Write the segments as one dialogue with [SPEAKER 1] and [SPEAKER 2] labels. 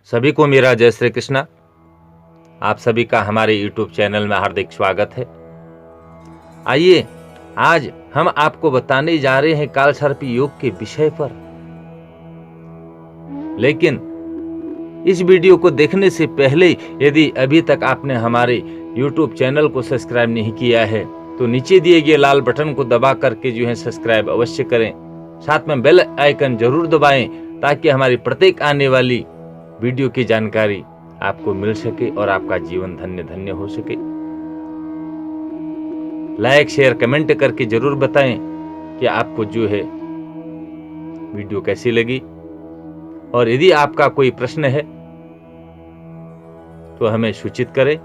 [SPEAKER 1] सभी को मेरा जय श्री कृष्णा। आप सभी का हमारे YouTube चैनल में हार्दिक स्वागत है। आइए आज हम आपको बताने जा रहे हैं कालसर्प योग के विषय पर। लेकिन इस वीडियो को देखने से पहले यदि अभी तक आपने हमारे YouTube चैनल को सब्सक्राइब नहीं किया है तो नीचे दिए गए लाल बटन को दबा करके सब्सक्राइब अवश्य करें। साथ में बेल आइकन जरूर दबाएं ताकि हमारी प्रत्येक आने वाली वीडियो की जानकारी आपको मिल सके और आपका जीवन धन्य धन्य हो सके। लाइक शेयर कमेंट करके जरूर बताएं कि आपको वीडियो कैसी लगी, और यदि आपका कोई प्रश्न है तो हमें सूचित करें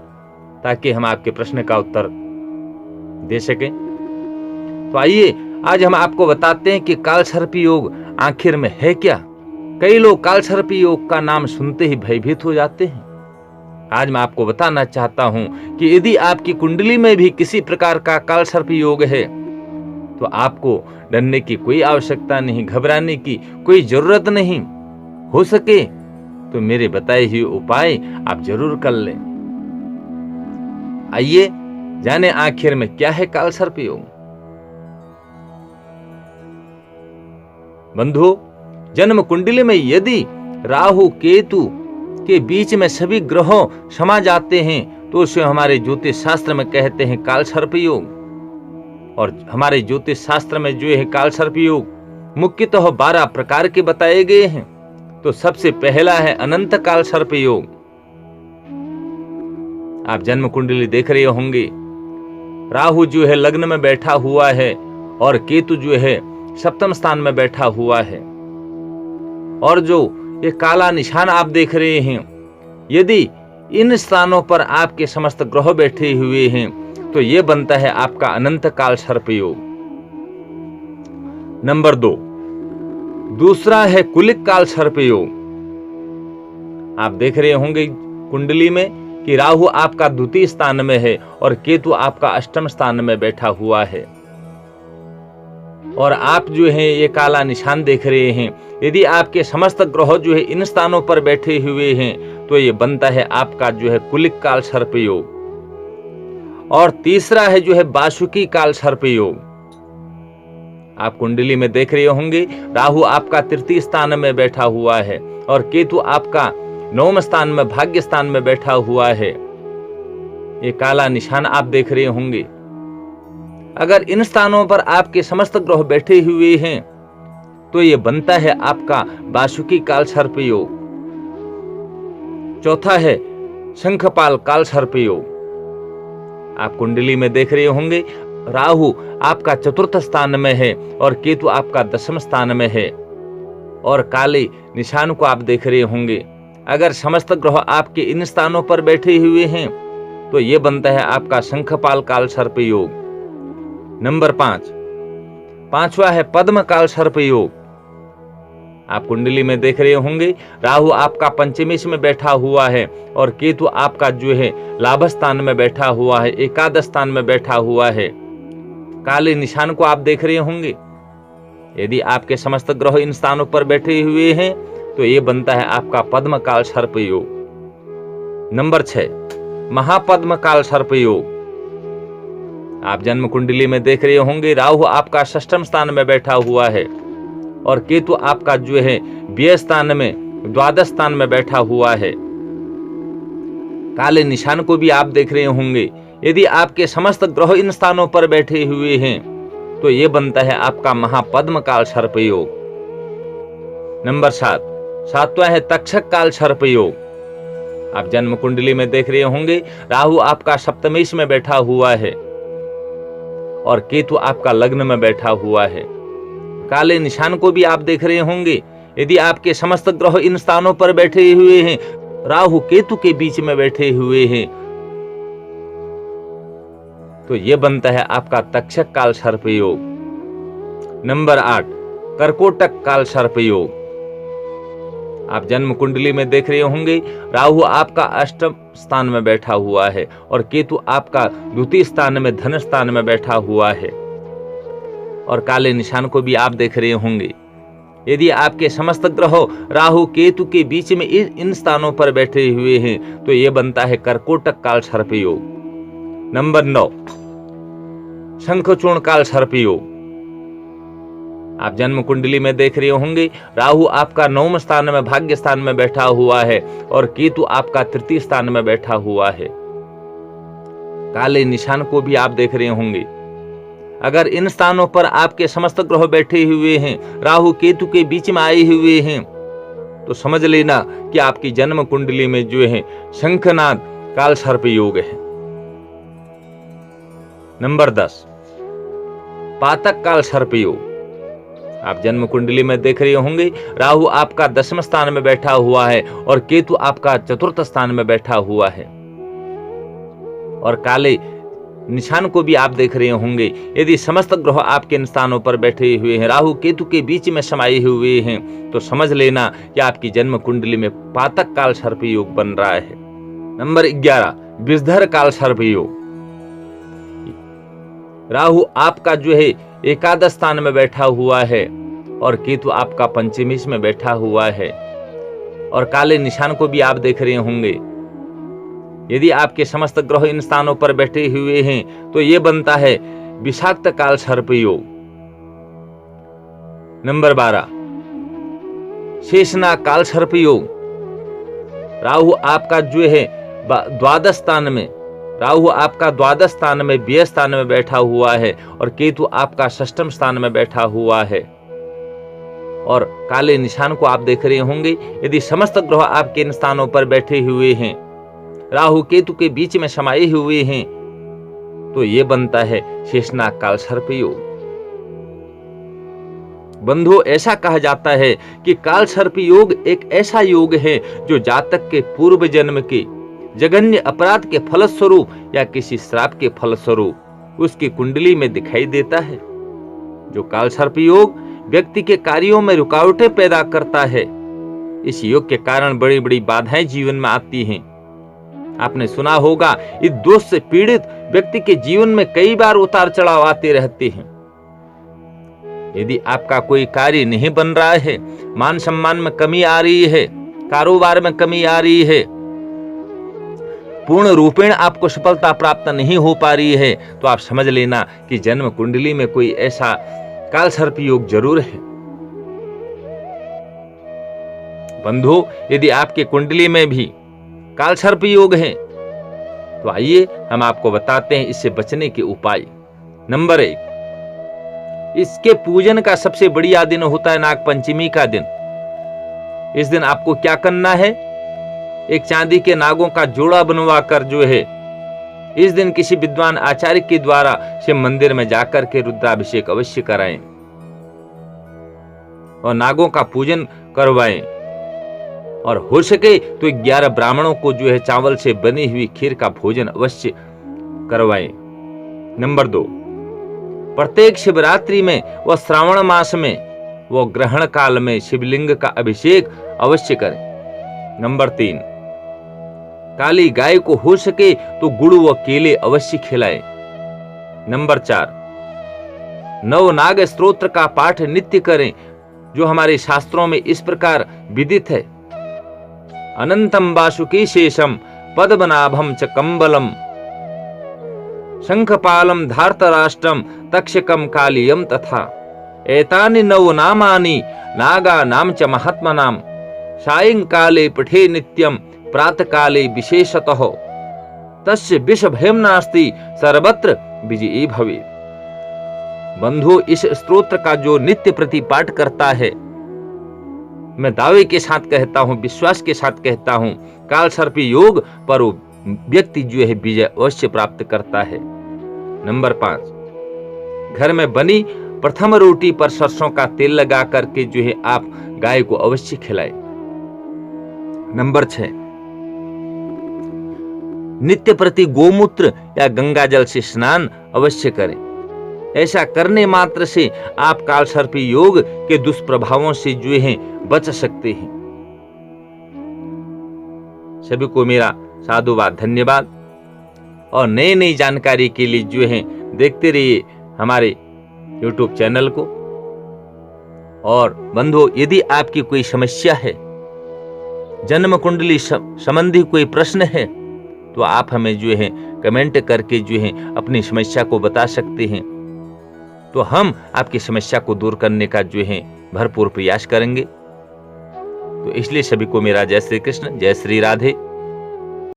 [SPEAKER 1] ताकि हम आपके प्रश्न का उत्तर दे सकें। तो आइए आज हम आपको बताते हैं कि कालसर्प योग आखिर में है क्या। कई लोग कालसर्प योग का नाम सुनते ही भयभीत हो जाते हैं। आज मैं आपको बताना चाहता हूं कि यदि आपकी कुंडली में भी किसी प्रकार का कालसर्प योग है तो आपको डरने की कोई आवश्यकता नहीं, घबराने की कोई जरूरत नहीं। हो सके तो मेरे बताए हुए उपाय आप जरूर कर लें। आइए जाने आखिर में क्या है कालसर्प योग। बंधुओं, जन्म कुंडली में यदि राहु केतु के बीच में सभी ग्रहों समा जाते हैं तो उसे हमारे ज्योतिष शास्त्र में कहते हैं कालसर्प योग। और हमारे ज्योतिष शास्त्र में कालसर्प योग मुख्यतः 12 प्रकार के बताए गए हैं। तो सबसे पहला है अनंत कालसर्प योग। आप जन्म कुंडली देख रहे होंगे, राहु लग्न में बैठा हुआ है और केतु सप्तम स्थान में बैठा हुआ है। और ये काला निशान आप देख रहे हैं, यदि इन स्थानों पर आपके समस्त ग्रह बैठे हुए हैं तो ये बनता है आपका अनंत कालसर्प योग। नंबर 2, दूसरा है कुलिक कालसर्प योग। आप देख रहे होंगे कुंडली में कि राहु आपका द्वितीय स्थान में है और केतु आपका अष्टम स्थान में बैठा हुआ है। और आप ये काला निशान देख रहे हैं, यदि आपके समस्त ग्रह इन स्थानों पर बैठे हुए हैं तो ये बनता है आपका कुलिक कालसर्प योग। और तीसरा है वासुकी कालसर्प योग। आप कुंडली में देख रहे होंगे, राहु आपका तृतीय स्थान में बैठा हुआ है और केतु आपका 9वें स्थान में भाग्य स्थान में बैठा हुआ है। ये काला निशान आप देख रहे होंगे। अगर इन स्थानों पर आपके समस्त ग्रह बैठे हुए हैं तो ये बनता है आपका वासुकी कालसर्प योग। चौथा है शंखपाल कालसर्प योग। आप कुंडली में देख रहे होंगे, राहु आपका चतुर्थ स्थान में है और केतु आपका 10वें स्थान में है। और काले निशान को आप देख रहे होंगे, अगर समस्त ग्रह आपके इन स्थानों पर बैठे हुए हैं तो ये बनता है आपका शंखपाल कालसर्प योग। नंबर 5, पांचवा है पद्म कालसर्प योग। आप कुंडली में देख रहे होंगे, राहु आपका पंचमेश में बैठा हुआ है और केतु आपका लाभ स्थान में बैठा हुआ है, एकादश स्थान में बैठा हुआ है। काले निशान को आप देख रहे होंगे, यदि आपके समस्त ग्रह इन स्थानों पर बैठे हुए हैं तो ये बनता है आपका पद्म कालसर्प योग। नंबर 6, महापद्म कालसर्प योग। आप जन्म कुंडली में देख रहे होंगे, राहु आपका 6वें स्थान में बैठा हुआ है और केतु आपका व्यय स्थान में 12वें स्थान में बैठा हुआ है। काले निशान को भी आप देख रहे होंगे, यदि आपके समस्त ग्रह इन स्थानों पर बैठे हुए हैं तो ये बनता है आपका महापद्म कालसर्प योग। नंबर 7, सातवां है तक्षक कालसर्प योग। आप जन्म कुंडली में देख रहे होंगे, राहु आपका सप्तमेश में बैठा हुआ है और केतु आपका लग्न में बैठा हुआ है। काले निशान को भी आप देख रहे होंगे, यदि आपके समस्त ग्रह इन स्थानों पर बैठे हुए हैं, राहु केतु के बीच में बैठे हुए हैं, तो यह बनता है आपका तक्षक कालसर्प योग। नंबर 8, कर्कोटक कालसर्प योग। आप जन्म कुंडली में देख रहे होंगे, राहु आपका अष्टम स्थान में बैठा हुआ है और केतु आपका द्वितीय स्थान में धन स्थान में बैठा हुआ है। और काले निशान को भी आप देख रहे होंगे, यदि आपके समस्त ग्रह राहु केतु के बीच में इन स्थानों पर बैठे हुए हैं तो यह बनता है कर्कोटक काल सर्प योग। नंबर 9, शंखचूर्ण काल सर्प योग। आप जन्म कुंडली में देख रहे होंगे राहु आपका 9वें स्थान में भाग्य स्थान में बैठा हुआ है और केतु आपका 3य स्थान में बैठा हुआ है। काले निशान को भी आप देख रहे होंगे। अगर इन स्थानों पर आपके समस्त ग्रह बैठे हुए हैं, राहु केतु के बीच में आए हुए हैं, तो समझ लेना कि आपकी जन्म कुंडली में जो है शंखनाद काल सर्प योग है। नंबर 10, पातक काल सर्प योग। आप जन्म कुंडली में देख रहे होंगे राहु आपका 10वें स्थान में बैठा हुआ है और केतु आपका 4th स्थान में बैठा हुआ है। और काले निशान को भी आप देख रहे होंगे। यदि समस्त ग्रह आपके इन स्थानों पर बैठे हुए हैं, राहु केतु के बीच में समाये हुए हैं, तो समझ लेना कि आपकी जन्म कुंडली में पातक काल सर्प योग बन रहा है। नंबर 11, विषधर काल सर्प योग। राहु आपका जो है 1 स्थान में बैठा हुआ है और केतु आपका 5 में बैठा हुआ है। और काले निशान को भी आप देख रहे होंगे। यदि आपके समस्त ग्रह इन स्थानों पर बैठे हुए हैं तो यह बनता है विषाक्त काल सर्प योग। नंबर 12, शेषनाग काल सर्प योग। राहु आपका जो है 12 स्थान में, राहु आपका 12 स्थान में व्यय स्थान में बैठा हुआ है और केतु आपका 6वें स्थान में बैठा हुआ है। और काले निशान को आप देख रहे होंगे। यदि समस्त ग्रह आपके इन स्थानों पर बैठे हुए हैं, राहु केतु के बीच में समाये हुए हैं, तो यह बनता है शेषनाग काल सर्प योग। बंधु, ऐसा कहा जाता है कि काल सर्प योग एक ऐसा योग है जो जातक के पूर्व जन्म के जघन्य अपराध के फलस्वरूप या किसी श्राप के फलस्वरूप उसकी कुंडली में दिखाई देता है। जो काल सर्प योग व्यक्ति के कार्यों में रुकावटें पैदा करता है। इस योग के कारण बड़ी बड़ी बाधाएं जीवन में आती हैं। आपने सुना होगा, इस दोष से पीड़ित व्यक्ति के जीवन में कई बार उतार चढ़ाव आते रहते हैं। यदि आपका कोई कार्य नहीं बन रहा है, मान सम्मान में कमी आ रही है, कारोबार में कमी आ रही है, पूर्ण रूपेण आपको सफलता प्राप्त नहीं हो पा रही है, तो आप समझ लेना कि जन्म कुंडली में कोई ऐसा काल सर्प योग जरूर है। बंधु, यदि आपके कुंडली में भी काल सर्प योग है तो आइए हम आपको बताते हैं इससे बचने के उपाय। नंबर 1, इसके पूजन का सबसे बढ़िया दिन होता है नाग पंचमी का दिन। इस दिन आपको क्या करना है, एक चांदी के नागों का जोड़ा बनवा कर जो है इस दिन किसी विद्वान आचार्य के द्वारा शिव मंदिर में जाकर के रुद्राभिषेक अवश्य कराएं और नागों का पूजन करवाएं। और हो सके तो 11 ब्राह्मणों को जो है चावल से बनी हुई खीर का भोजन अवश्य करवाएं। नंबर 2, प्रत्येक शिवरात्रि में व श्रावण मास में व ग्रहण काल में शिवलिंग का अभिषेक अवश्य करें। नंबर 3, काली गाय को हो सके तो गुड़ व केले अवश्य खिलाएं। नंबर 4, नवनाग स्तोत्र का पाठ नित्य करें, जो हमारे शास्त्रों में इस प्रकार विदित है। अनंतम वासुकी शेषम पद्मनाभम च कंबलम शंखपालम धार्तराष्ट्रम तक्षकम कालियम तथा एतानि नवनामानि नागा नाम च महात्मनाम सायंकाले पठे नित्यम प्रातःकाले विशेषतः तस्य विषभयं नास्ति सर्वत्र विजयी भवे। बंधु, इस स्तोत्र का जो नित्य प्रति पाठ करता है, मैं दावे के साथ कहता हूं, विश्वास के साथ कहता हूं, काल सर्प योग पर वो व्यक्ति जो है विजय अवश्य प्राप्त करता है। नंबर 5, घर में बनी प्रथम रोटी पर सरसों का तेल लगा करके जो है आप गाय को अवश्य खिलाएं। नंबर 6, नित्य प्रति गोमूत्र या गंगा जल से स्नान अवश्य करें। ऐसा करने मात्र से आप काल सर्प योग के दुष्प्रभावों से जो है बच सकते हैं। सभी को मेरा साधुवाद, धन्यवाद। और नई नई जानकारी के लिए जो है देखते रहिए हमारे YouTube चैनल को। और बंधु, यदि आपकी कोई समस्या है, जन्म कुंडली संबंधी कोई प्रश्न है, तो आप हमें जो है कमेंट करके जो है अपनी समस्या को बता सकते हैं। तो हम आपकी समस्या को दूर करने का जो है भरपूर प्रयास करेंगे। तो इसलिए सभी को मेरा जय श्री कृष्ण, जय श्री राधे।